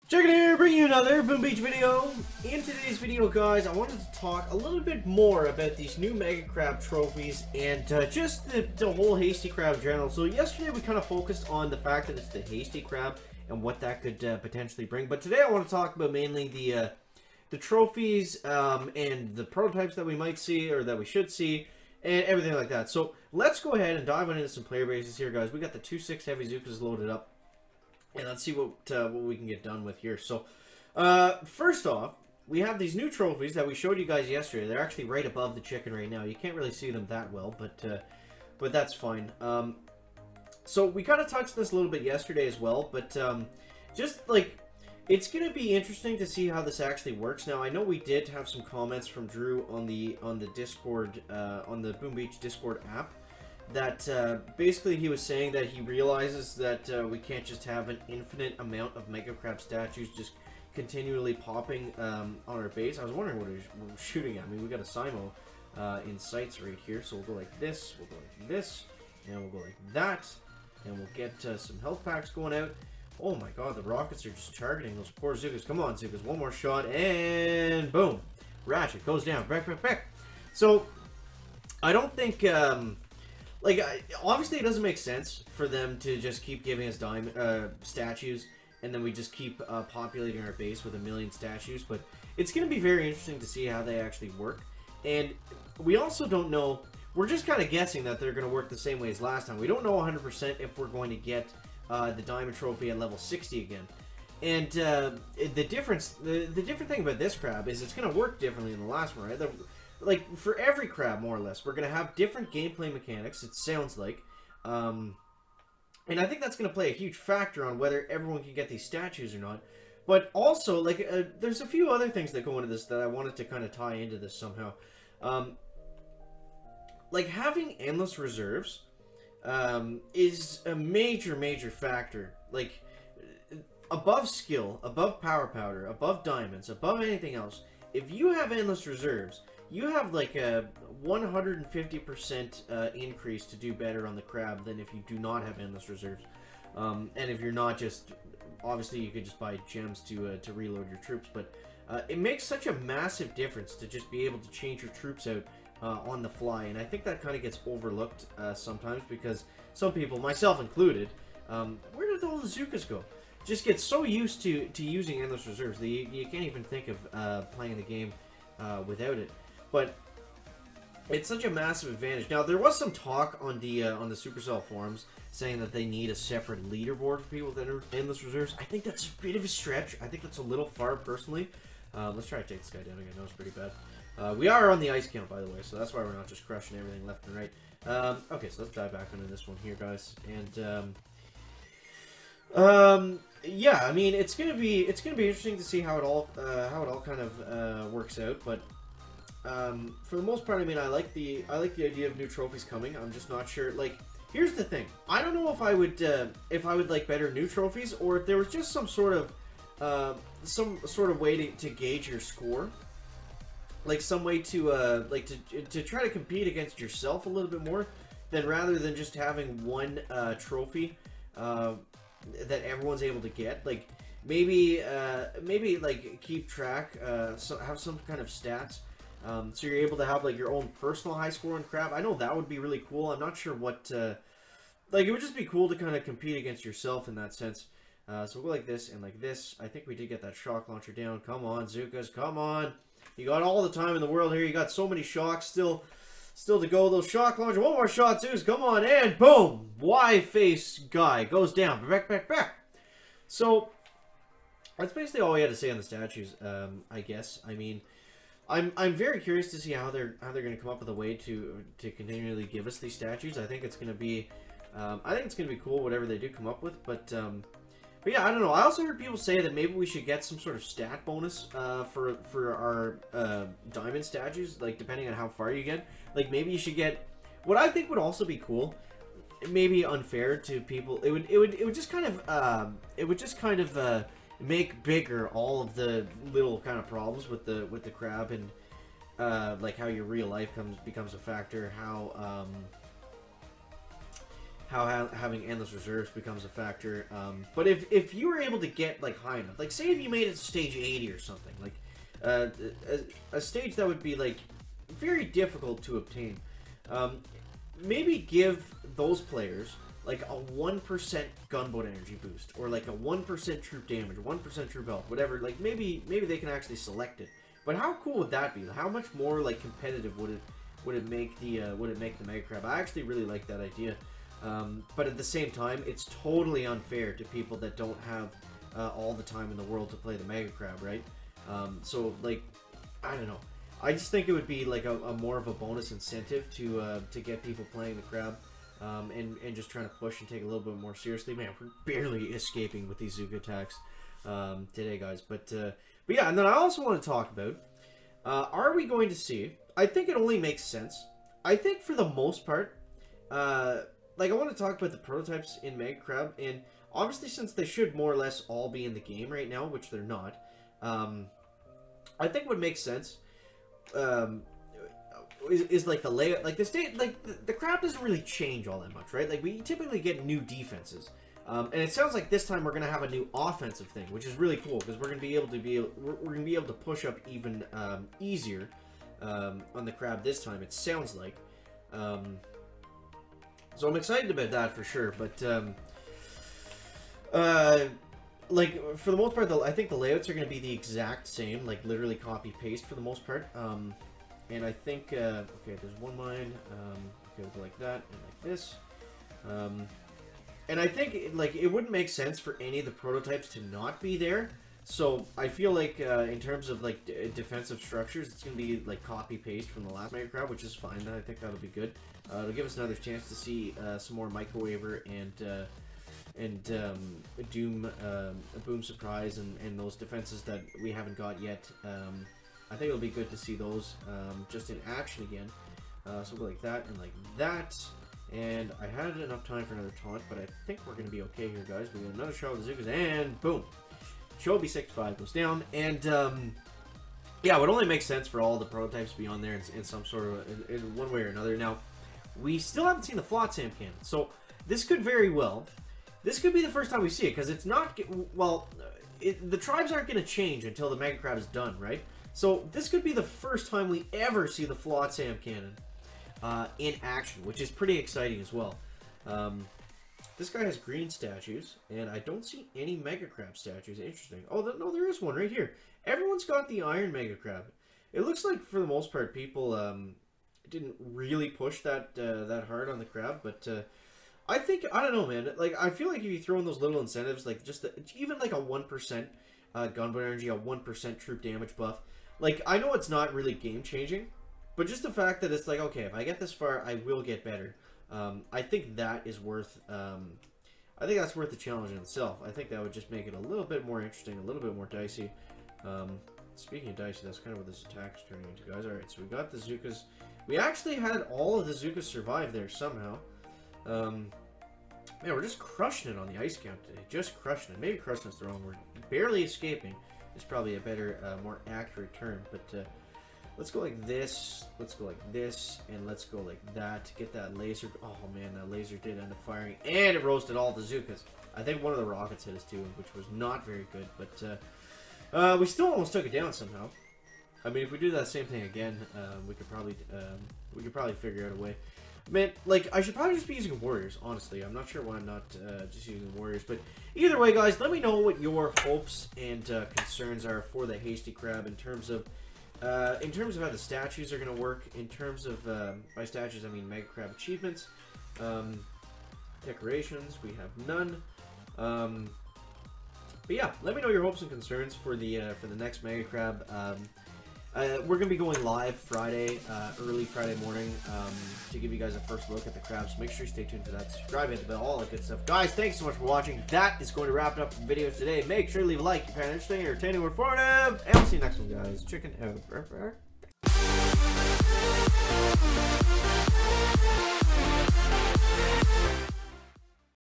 Chicken here, bringing you another Boom Beach video. In today's video, guys, I wanted to talk a little bit more about these new Mega Crab trophies and just the whole Hasty Crab in general. So yesterday we kind of focused on the fact that it's the Hasty Crab and what that could potentially bring. But today I want to talk about mainly the trophies and the prototypes that we might see or that we should see and everything like that. So let's go ahead and dive into some player bases here, guys. We got the 2/6 Heavy Zookas loaded up. And let's see what we can get done with here. So, first off, we have these new trophies that we showed you guys yesterday. They're actually right above the chicken right now. You can't really see them that well, but that's fine. So we kind of touched this a little bit yesterday as well, but just like it's gonna be interesting to see how this actually works. Now, I know we did have some comments from Drew on the Discord on the Boom Beach Discord app. That basically he was saying that he realizes that we can't just have an infinite amount of Mega Crab statues just continually popping on our base. I was wondering what he was shooting at. I mean, we got a Simo in sights right here, so we'll go like this, we'll go like this, and we'll go like that, and we'll get some health packs going out. Oh my god, the rockets are just targeting those poor Zookas. Come on, Zookas, one more shot, and boom! Ratchet goes down, back. So, I don't think... like, obviously it doesn't make sense for them to just keep giving us statues, and then we just keep populating our base with 1,000,000 statues, but it's going to be very interesting to see how they actually work. And we also don't know, we're just kind of guessing that they're going to work the same way as last time. We don't know 100% if we're going to get the Diamond Trophy at level 60 again. And the different thing about this crab is it's going to work differently than the last one, right? Like, for every crab, more or less, we're going to have different gameplay mechanics, it sounds like. And I think that's going to play a huge factor on whether everyone can get these statues or not. But also, like, there's a few other things that go into this that I wanted to kind of tie into this somehow. Like, having endless reserves is a major factor. Like, above skill, above power powder, above diamonds, above anything else, if you have endless reserves... you have like a 150% increase to do better on the crab than if you do not have endless reserves. And if you're not just... obviously you could just buy gems to reload your troops, but it makes such a massive difference to just be able to change your troops out on the fly. And I think that kind of gets overlooked sometimes because some people, myself included, where did all the Zookas go? Just get so used to using endless reserves that you can't even think of playing the game without it. But it's such a massive advantage. Now, there was some talk on the Supercell forums saying that they need a separate leaderboard for people with endless reserves. I think that's a bit of a stretch. I think that's a little far, personally. Let's try to take this guy down again. That was pretty bad. We are on the ice count, by the way, so that's why we're not just crushing everything left and right. Okay, so let's dive back into this one here, guys. And yeah, I mean, it's gonna be interesting to see how it all kind of works out, but. For the most part, I mean, I like the idea of new trophies coming. I'm just not sure. Like, here's the thing: I don't know if I would like better new trophies, or if there was just some sort of way to gauge your score, like some way to to try to compete against yourself a little bit more, rather than just having one trophy that everyone's able to get. Like maybe like keep track, have some kind of stats. So you're able to have like your own personal high score in crab. I know that would be really cool. I'm not sure what like it would just be cool to kind of compete against yourself in that sense. So we'll go like this and like this. I think we did get that shock launcher down. Come on, Zookas, come on. You got all the time in the world here. You got so many shocks still to go. Those shock launcher. One more shot, Zookas. Come on, and boom! Y-face guy goes down. Back. So that's basically all we had to say on the statues. I guess. I mean. I'm very curious to see how they're going to come up with a way to continually give us these statues. I think it's going to be cool whatever they do come up with. But yeah, I don't know. I also heard people say that maybe we should get some sort of stat bonus for our diamond statues, like depending on how far you get. Like maybe you should get what I think would also be cool. It may be unfair to people. It would just kind of make bigger all of the little kind of problems with the crab and like how your real life becomes a factor, how how having endless reserves becomes a factor. But if you were able to get like high enough, like say if you made it to stage 80 or something, like a stage that would be like very difficult to obtain, maybe give those players like a 1% gunboat energy boost, or like a 1% troop damage, 1% troop health, whatever. Like maybe they can actually select it. But how cool would that be? How much more like competitive would it make the Mega Crab? I actually really like that idea. But at the same time, it's totally unfair to people that don't have all the time in the world to play the Mega Crab, right? So like, I don't know. I just think it would be like a more of a bonus incentive to get people playing the crab, and just trying to push and take a little bit more seriously. Man, we're barely escaping with these Zuka attacks today, guys. But yeah, and then I also want to talk about, are we going to see? I think it only makes sense. I think for the most part, like I want to talk about the prototypes in Mega Crab, and obviously since they should more or less all be in the game right now, which they're not, I think what makes sense is like the layout, like the state, like the crab doesn't really change all that much, right? Like we typically get new defenses, and it sounds like this time we're gonna have a new offensive thing, which is really cool because we're gonna be able to push up even easier on the crab this time. It sounds like, so I'm excited about that for sure. But like for the most part, I think the layouts are going to be the exact same, like literally copy paste for the most part. And I think okay, there's one line. Okay, we'll go like that and like this. And I think it wouldn't make sense for any of the prototypes to not be there. So I feel like in terms of like defensive structures, it's going to be like copy paste from the last Mega Crab, which is fine. I think that'll be good. It'll give us another chance to see some more Microwaver and Doom, Boom Surprise, and those defenses that we haven't got yet. I think it'll be good to see those just in action again. So we'll go like that and like that. And I had enough time for another taunt, but I think we're going to be okay here, guys. We got another shot with the Zukas, and boom! Shobi 65 goes down, and yeah, it would only make sense for all the prototypes to be on there in some sort of in one way or another. Now, we still haven't seen the Flotsam cannon, so this could very well. This could be the first time we see it, because it's not, well, the tribes aren't going to change until the Mega Crab is done, right? So this could be the first time we ever see the Flotsam cannon in action, which is pretty exciting as well. This guy has green statues, and I don't see any Mega Crab statues. Interesting. Oh, no, there is one right here. Everyone's got the Iron Mega Crab. It looks like, for the most part, people didn't really push that that hard on the crab, but I think, I don't know, man. Like, I feel like if you throw in those little incentives, like just even like a 1% gunboat energy, a 1% troop damage buff. Like, I know it's not really game changing, but just the fact that it's like, okay, if I get this far, I will get better. I think that is worth. I think that's worth the challenge in itself. I think that would just make it a little bit more interesting, a little bit more dicey. Speaking of dicey, that's kind of what this attack is turning into, guys. All right, so we got the Zukas. We actually had all of the Zukas survive there somehow. Man, we're just crushing it on the ice count today. Just crushing it. Maybe crushing is the wrong word. Barely escaping is probably a better, more accurate term. But let's go like this. Let's go like this, and let's go like that to get that laser. Oh man, that laser did end up firing, and it roasted all the Zukas. I think one of the rockets hit us too, which was not very good. But we still almost took it down somehow. I mean, if we do that same thing again, we could probably figure out a way. Man, like, I should probably just be using warriors, honestly. I'm not sure why I'm not just using warriors. But either way, guys, let me know what your hopes and concerns are for the Hasty Crab in terms of how the statues are going to work. In terms of, by statues, I mean Mega Crab achievements. Decorations, we have none. But yeah, let me know your hopes and concerns for the next Mega Crab. We're going to be going live Friday, early Friday morning, to give you guys a first look at the crabs. Make sure you stay tuned for that. Subscribe, hit the bell, all that good stuff. Guys, thanks so much for watching. That is going to wrap it up the video today. Make sure to leave a like if you find it interesting, entertaining, or informative. And we'll see you next one, guys. Chicken out.